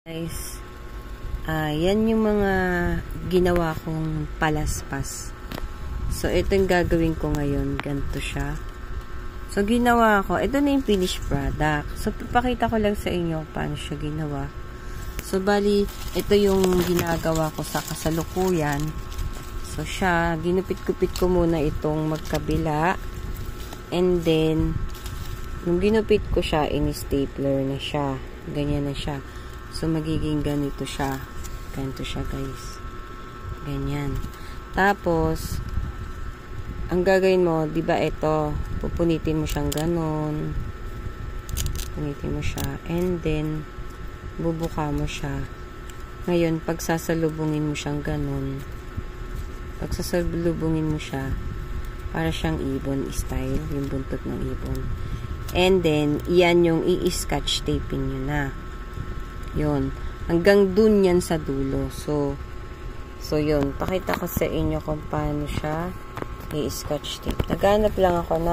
Guys, yan yung mga ginawa kong palaspas. So, ito yung gagawin ko ngayon. Ganito siya. So, ginawa ko. Ito na yung finished product. So, papakita ko lang sa inyo paano siya ginawa. So, bali, ito yung ginagawa ko sa kasalukuyan. So, siya, ginupit-kupit ko muna itong magkabila. And then, nung ginupit ko siya, in-stapler na siya. Ganyan na siya. So, magiging ganito siya. Ganito siya, guys. Ganyan. Tapos, ang gagawin mo, di ba ito, pupunitin mo siyang ganon. Punitin mo siya. And then, bubuka mo siya. Ngayon, pagsasalubungin mo siyang ganon. Pagsasalubungin mo siya, para siyang ibon style, yung buntot ng ibon. And then, iyan yung i-scotch taping nyo na. Yun. Hanggang dun yan sa dulo. So yun. Pakita ko sa inyo kung paano siya i-scotch tape. Naghanap lang ako na